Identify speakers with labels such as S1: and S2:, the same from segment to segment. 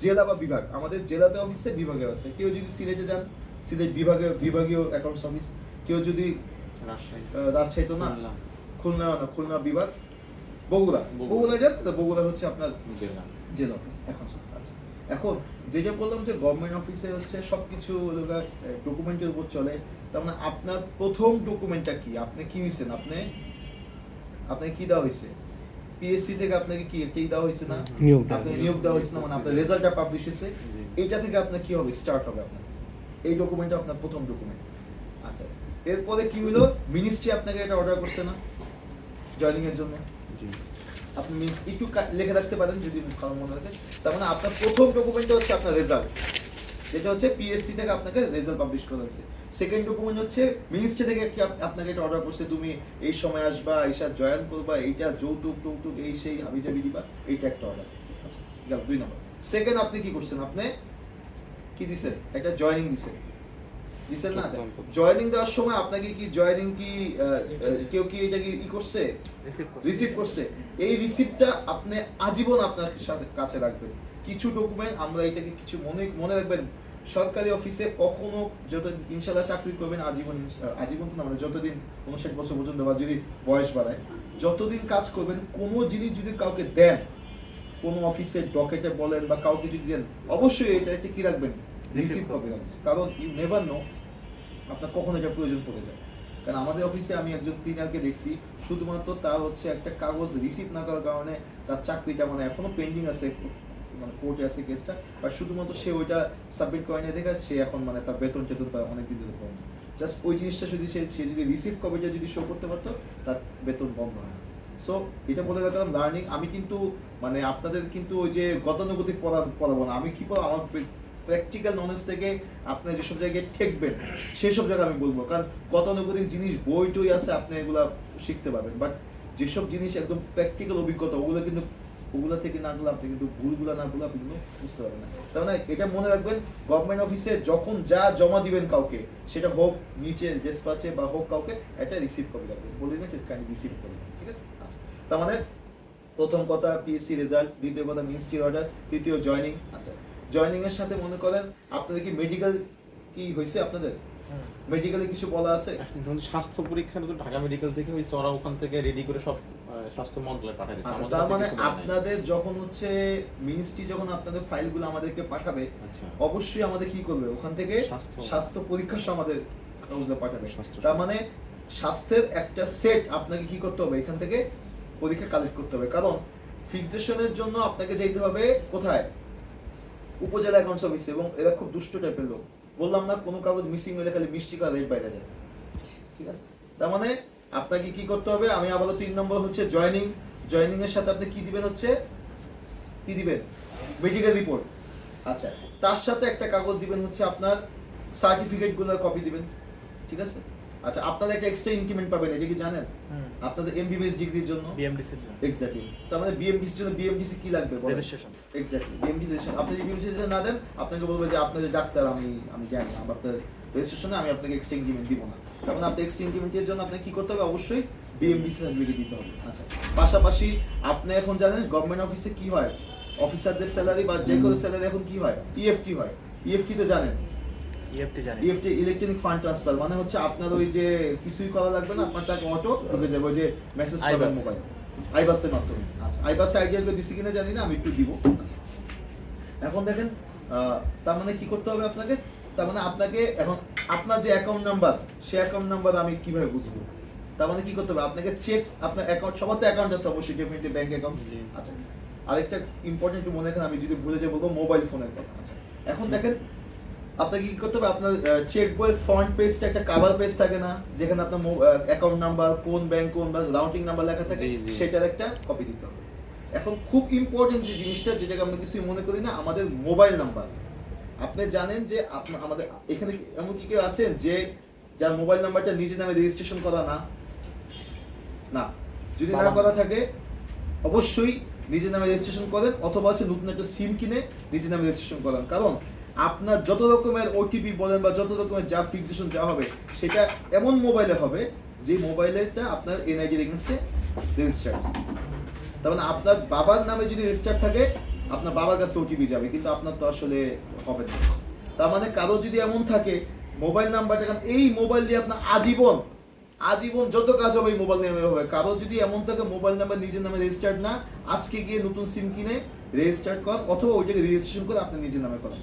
S1: জেলা বা বিভাগ, আমাদের জেলাতে অফিসে বিভাগে আছে। কেউ যদি সিলেটে যান, সিলেট বিভাগীয় অ্যাকাউন্টস অফিস। কেউ যদি রাজশাহী তো না, খুলনা বিভাগ, বগুড়া যান, বগুড়া হচ্ছে আপনার জেলা অফিস অ্যাকাউন্টস অফিস। আচ্ছা, এখন যেটা বললাম যে গভর্নমেন্ট অফিসে হচ্ছে সবকিছু ডকুমেন্টের উপর চলে। তার মানে আপনার প্রথম ডকুমেন্টটা কি, আপনি কি হয়েছেন, আপনাকে কি দেওয়া হয়েছে পিএসসি থেকে, আপনাকে কি দেওয়া হয়েছে না, আপনাকে নিয়োগ দেওয়া হয়েছে না, মানে আপনার রেজাল্টটা পাবলিশ হয়েছে, এইটা থেকে আপনার কি হবে, স্টার্ট হবে আপনার এই ডকুমেন্টটা, আপনার প্রথম ডকুমেন্ট। আচ্ছা, এরপরে কি হলো, মিনিস্ট্রি আপনাকে এটা অর্ডার করছে না জয়েনিং এর জন্য, আপনি একটু লিখে রাখতে পারেন যদি কারণ মনে রাখেন। তার মানে আপনার প্রথম ডকুমেন্টটা হচ্ছে আপনার রেজাল্ট, যেটা হচ্ছে পিএসসি থেকে আপনাকে রেজাল্ট পাবলিশ করা হয়েছে। সেকেন্ড ডকুমেন্ট হচ্ছে মিনিস্ট্রি থেকে আপনাকে এটা অর্ডার করছে, তুমি এই সময় আসবা, এইসা জয়েন করবা, এইটা যৌতুক এই সেই হাবিজাবি দিবা, এইটা একটা অর্ডার। আচ্ছা, গেল 2 নম্বর। সেকেন্ড, আপনি কি করছেন, আপনি কি দিছেন, একটা জয়েনিং দিছেন না। জয়েনিং দেওয়ার সময় আপনাকে কি জয়েনিং কি কেউ কি এটা কি করছে, রিসিভ করছে, এই রিসিপ্টটা আপনি আজীবন আপনার সাথে কাছে রাখবেন। কিছু ডকুমেন্ট আমরা এটাকে কিছু মনে রাখবেন, সরকারি অফিসে কখনো যত ইনশাল্লাহ চাকরি করবেন আজীবন তো না, মানে যতদিন 59 বছর পর্যন্ত বা যদি বয়স বাড়ায়, যতদিন কাজ করবেন, কোনো জিনিস যদি কাউকে দেন, কোনো অফিসের ডকেটে বলেন বা কাউকে যদি দেন, অবশ্যই এটা একটা কি রাখবেন, রিসিভ কপি রাখবেন। কারণ ইউ নেভার নো আপনার কখন এটা প্রয়োজন পড়ে যায়। কারণ আমাদের অফিসে আমি একজন ক্লিনারকে দেখছি, শুধুমাত্র তার হচ্ছে একটা কাগজ রিসিভ না করার কারণে তার চাকরিটা মানে এখনো পেন্ডিং আছে, মানে কোর্টে আছে কেসটা, বা শুধুমাত্র সে ওইটা সাবমিট করে নিয়ে দেখা সে এখন মানে তার বেতন তার অনেকদিন ধরে বন্ধ। জাস্ট ওই জিনিসটা যদি সে যদি রিসিভ কপিটা যদি শো করতে পারতো, তার বেতন বন্ধ হয় না। সো এটা বলে রাখলাম লার্নিং। আমি কিন্তু মানে আপনাদের কিন্তু ওই যে গতানুগতিক পড়াবো না, আমি কি পড়াবো, আমার প্র্যাকটিক্যাল নলেজ থেকে আপনি যেসব জায়গায় ঠেকবেন সেসব জায়গায় আমি বলবো। কারণ গতানুগতিক জিনিস বই টই আছে, আপনি এগুলা শিখতে পারবেন, বাট যেসব জিনিস একদম প্র্যাকটিক্যাল অভিজ্ঞতা, ওগুলো থেকে না গেলে আপনি কিন্তু ভুলগুলা না বলে আপনি কিন্তু বুঝতে পারবেন না। তার মানে এটা মনে রাখবেন, গভর্নমেন্ট অফিসে যখন যা জমা দিবেন কাউকে, সেটা হোক নিচের ডেসপাচে বা হোক কাউকে, একটা রিসিভ কপি রাখবেন, বলে দিবেন রিসিভ করে, ঠিক আছে। তার মানে প্রথম কথা পিএসসি রেজাল্ট, দ্বিতীয় কথা মিনিস্ট্রি অর্ডার, তৃতীয় জয়েনিং। আচ্ছা, জয়েনিং এর সাথে মনে করেন আপনাদের কি মেডিকেল কি হয়েছে, আপনাদের মেডিকেলে কিছু বলা আছে?
S2: স্বাস্থ্য পরীক্ষাটা তো ঢাকা মেডিকেল থেকে হয়েছে, ওরা ওখান থেকে রেডি করে সব স্বাস্থ্য মন্ত্রণালয়ে পাঠিয়ে দিচ্ছে।
S1: আচ্ছা, তার মানে আপনাদের যখন হচ্ছে মিনিস্ট্রি যখন আপনাদের ফাইলগুলো আমাদেরকে পাঠাবে, অবশ্যই আমাদের কি করবে, ওখান থেকে স্বাস্থ্য পরীক্ষা সহ আমাদের কাগজগুলো পাঠাবে। তার মানে স্বাস্থ্যের একটা সেট আপনাকে কি করতে হবে, এখান থেকে পরীক্ষা কালেক্ট করতে হবে। কারণ ফিক্সেশনের জন্য আপনাকে যেতে হবে কোথায়, উপজেলা অ্যাকাউন্টস অফিসে, এবং এরা খুব দুষ্ট টাইপের লোক। বললাম না, কোনো কাগজ মিসিং হলে খালি মিষ্টি কার রেট বাইরে যায়, ঠিক আছে। তার মানে আপনাকে কি করতে হবে, আমি আবারও 3 নম্বর হচ্ছে জয়েনিং এর সাথে আপনি কি দিবেন, হচ্ছে কি দিবেন, মেডিকেল রিপোর্ট। আচ্ছা, তার সাথে একটা কাগজ দিবেন হচ্ছে আপনার সার্টিফিকেট গুলোর কপি দিবেন, ঠিক আছে। আচ্ছা, আপনারা একটা এক্সট্রা ইনক্রিমেন্ট পাবেন, এটা কি জানেন, আপনাদের এমবিবিএস ডিগ্রির জন্য, বিএমডিসি এর জন্য। এক্স্যাক্টলি, তার মানে বিএমডিসি এর জন্য বিএমডিসি কি লাগবে, রেজিস্ট্রেশন। Exactly, BMDC registration. আপনি যদি বিএমডিসি রেজিস্ট্রেশন না দেন, আপনাকে বলবে যে আপনি যে ডাক্তার, আমি জানি আপনার রেজিস্ট্রেশনে আমি আপনাকে এক্সট্রা ইনক্রিমেন্ট দিব না। তার মানে আপনি এক্সট্রা ইনক্রিমেন্টের জন্য আপনাকে কি করতে হবে, অবশ্যই বিএমডিসি সার্টিফিকেট দিতে হবে। আচ্ছা, পাশাপাশি আপনি এখন জানেন গভর্নমেন্ট অফিসে কি হয়, অফিসারদের স্যালারি বা যে কোনো স্যালারি এখন কি হয়, ইএফটি হয়। ইএফটি তো জানেন, ইএফটি ইলেকট্রনিক ফান্ড ট্রান্সফার, মানে হচ্ছে আপনার ওই যে কিছুই করা লাগবে না, আপনার টাকা অটো ঢুকে যাবে, ওই যে মেসেজ করবেন মোবাইল, আইবাসের মাধ্যমে। আচ্ছা, আইবাসে আইডিয়া করে দিছি কিনা জানি না, আমি একটু দিব। এখন দেখেন, তার মানে কি করতে হবে আপনাকে, তার মানে আপনাকে এখন আপনার যে অ্যাকাউন্ট নাম্বার, সে অ্যাকাউন্ট নাম্বার আমি কিভাবে বুঝবো, তার মানে কি করতে হবে, আপনাকে চেক, আপনার অ্যাকাউন্ট, সবার তো অ্যাকাউন্ট আছে অবশ্যই, ডেফিনেটলি ব্যাংক অ্যাকাউন্ট। আচ্ছা, আরেকটা ইম্পর্টেন্ট মনে রাখেন, আমি যদি ভুলে যাই বলবো মোবাইল ফোনের কথা। আচ্ছা, এখন দেখেন আপনাকে কি করতে হবে, আপনার চেক বইয়ের ফ্রন্ট পেজটা একটা কভার পেজ থাকে না, যেখানে আপনার অ্যাকাউন্ট নাম্বার, কোন ব্যাংক, কোন ব্যাংক, রাউন্ডিং নাম্বার লেখা থাকে, সেটার একটা কপি দিতে হবে। এখন খুব ইম্পর্টেন্ট যে জিনিসটা, যেটাকে আমরা কিছুই মনে করি না, আমাদের মোবাইল নাম্বার। আপনি জানেন যে আমাদের এখানে এমন কি কেউ আছেন যে যার মোবাইল নাম্বারটা নিজের নামে রেজিস্ট্রেশন করা না, যদি না করা থাকে অবশ্যই নিজের নামে রেজিস্ট্রেশন করেন, অথবা হচ্ছে নতুন একটা সিম কিনে নিজের নামে রেজিস্ট্রেশন করেন। কারণ আপনার যত রকমের ওটিপি বলেন বা যত রকমের যা ফিক্সেশন যা হবে, সেটা এমন মোবাইলে হবে যে মোবাইলটা আপনার এনআইডির এগেইনস্টে রেজিস্টার্ড। তার মানে আপনার বাবার নামে যদি রেজিস্টার থাকে, আপনার বাবার কাছে ওটিপি যাবে, কিন্তু আপনার তো আসলে হবে না। তার মানে কারো যদি এমন থাকে মোবাইল নাম্বারটা, কারণ এই মোবাইল দিয়ে আপনার আজীবন যত কাজ হবে এই মোবাইল নিয়ে হবে। কারো যদি এমন থাকে মোবাইল নাম্বার নিজের নামে রেজিস্টার্ড না, আজকে গিয়ে নতুন সিম কিনে রেজিস্টার্ড করেন, অথবা ওইটাকে রেজিস্ট্রেশন করে আপনি নিজের নামে করেন।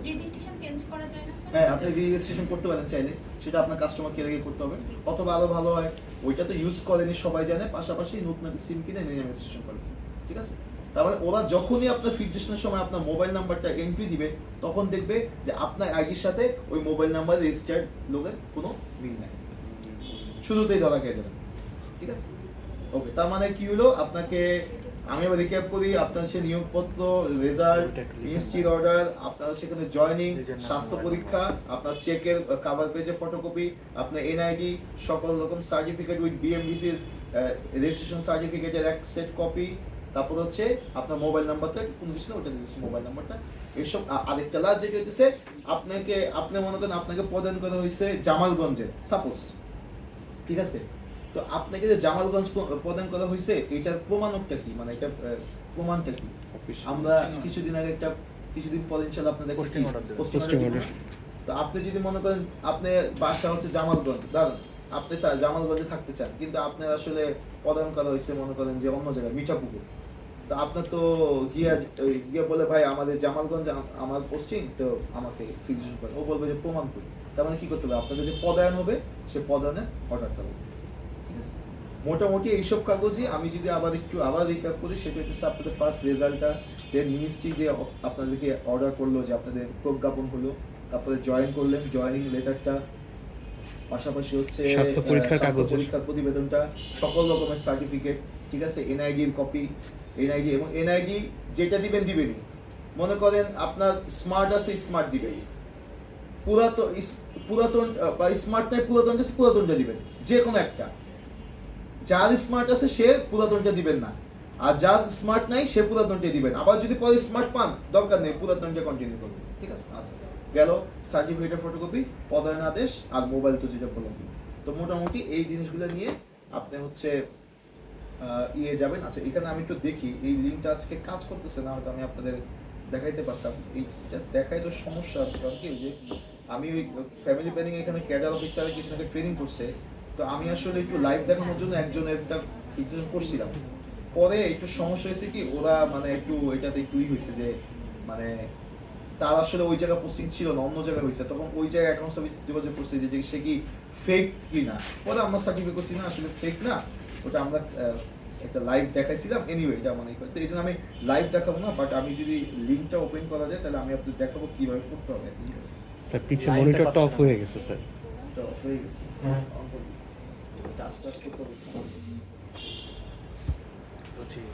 S3: রেজিস্ট্রেশন চেঞ্জ করা যায় না স্যার?
S1: হ্যাঁ, আপনি রেজিস্ট্রেশন করতে পারেন চাইলে, সেটা আপনার কাস্টমার কেয়ারে গিয়ে করতে হবে, অথবা আরো ভালো হয় ওইটা তো ইউজ করেনি সবাই জানে, পাশাপাশি নতুন একটা সিম কিনে নিজে রেজিস্ট্রেশন করেন। ঠিক আছে? তারপরে ওরা যখনই আপনার ফিক্সেশনের সময় আপনার মোবাইল নাম্বারটা এন্ট্রি দিবে, তখন দেখবে যে আপনার আইডির সাথে ওই মোবাইল নাম্বার রেজিস্টার্ড লোকের কোনো মিল নাই, শুরুতেই ধরা খেয়ে যাবেন। ঠিক আছে? ওকে, তার মানে কি হলো, আপনাকে আমি আবার রিক্যাপ করি। আপনার সে নিয়োগপত্র, রেজাল্ট, মিনিস্ট্রির অর্ডার, আপনার সেখানে জয়েনিং, স্বাস্থ্য পরীক্ষা, আপনার চেকের কভার পেজে ফটোকপি, আপনার এনআইডি, সকল রকম সার্টিফিকেট উইথ বিএমডিসির রেজিস্ট্রেশন সার্টিফিকেটের এক সেট কপি, তারপর হচ্ছে আপনার মোবাইল নাম্বারটা, কোনো কিছু না ওটা দিয়েছে মোবাইল নাম্বারটা, এসব। আরেকটা লাস্ট যেটা হইতেছে, আপনি মনে করেন আপনাকে প্রদান করা হয়েছে জামালগঞ্জে সাপোজ, ঠিক আছে? তো আপনাকে যে জামালগঞ্জ প্রদান করা হয়েছে, এটার প্রমাণকটা কি, মানে এটা প্রমাণটা কি? আমরা কিছুদিন পরে ইনশাআল্লাহ আপনাদের
S4: Posting order দেব।
S1: Posting order. তো আপনি যদি মনে করেন আপনার বাসা হচ্ছে জামালগঞ্জ, দাঁড়ান, আপনি জামালগঞ্জে থাকতে চান, কিন্তু আপনার আসলে প্রদান করা হয়েছে মনে করেন যে অন্য জায়গায় মিঠাপুকুর, তো আপনার তো গিয়ে বলে ভাই আমাদের জামালগঞ্জ আমার পোস্টিং, তো আমাকে ফিক্সেশন করে, ও বলবে যে প্রমাণ করি। তার মানে কি করতে হবে, আপনাদের যে পদায়ন হবে সে পদায়নের অর্ডারটা হবে। ঠিক আছে? মোটামুটি এইসব কাগজই আমি যদি আবার রিক্যাপ করি, সেটা হচ্ছে আপনাদের ফার্স্ট রেজাল্টটা, দেন মিনিস্ট্রি যে আপনাদেরকে অর্ডার করলো, যে আপনাদের প্রজ্ঞাপন হলো, তারপরে জয়েন করলেন, জয়েনিং লেটারটা, পাশাপাশি হচ্ছে
S4: স্বাস্থ্য পরীক্ষার কাগজ,
S1: পরীক্ষার প্রতিবেদনটা, সকল রকমের সার্টিফিকেট, ঠিক আছে, এনআইডির কপি, এনআইডি, এবং এনআইডি যেটা দিবেনই, মনে করেন আপনার স্মার্ট আছে, স্মার্ট দিবেন, পুরাতন বা স্মার্ট নাই, পুরাতনটা দিবেন, যে কোনো একটা। যার স্মার্ট আছে সে পুরাতনটা দিবেন না, আর যার স্মার্ট নাই সে পুরাতনটা দিবেন। আবার যদি পরে স্মার্ট পান, দরকার নেই, পুরাতনটা কন্টিনিউ করবেন। ঠিক আছে? আচ্ছা, গেল সার্টিফিকেটের ফটোকপি, পদায়ন আদেশ, আর মোবাইল তো যেটা বললাম। তো মোটামুটি এই জিনিসগুলো নিয়ে আপনি হচ্ছে যাবেন। আচ্ছা, এখানে আমি একটু দেখি, এই লিঙ্কটা আজকে কাজ করতেছে না, হয়তো আমি আপনাদের দেখাইতে পারতাম। এইটা দেখাই তো সমস্যা আছে, কারণ কি যে আমি ওই ফ্যামিলি প্ল্যানিং এখানে ক্যাডার অফিসারে কিছু একটা ট্রেনিং করছে, তো আমি আসলে একটু লাইভ দেখানোর জন্য একজনের একটা ফিক্সেশন করছিলাম, পরে একটু সমস্যা হয়েছে কি, ওরা মানে একটু এটাতে একটু হয়েছে যে মানে তার আসলে ওই জায়গায় পোস্টিং ছিল না, অন্য জায়গায় হয়েছে, তখন ওই জায়গায় অ্যাকাউন্ট সার্ভিস যোগাযোগ করছে যে সে কি ফেক কি না, পরে আমরা সার্টিফিকেট করছি না আসলে ফেক না, ওটা আমরা একটা লাইভ দেখাইছিলাম। এনিওয়ে, এটা মানে তো এই জন্য আমি লাইভ দেখাবো না, বাট আমি যদি লিঙ্কটা ওপেন করা যায় তাহলে আমি আপনাদের দেখাবো কিভাবে করতে হবে। ঠিক আছে?
S4: স্যার পিছে মনিটরটা অফ হয়ে গেছে স্যার।
S1: এটা অফ হয়ে গেছে, টাচ করতে হবে।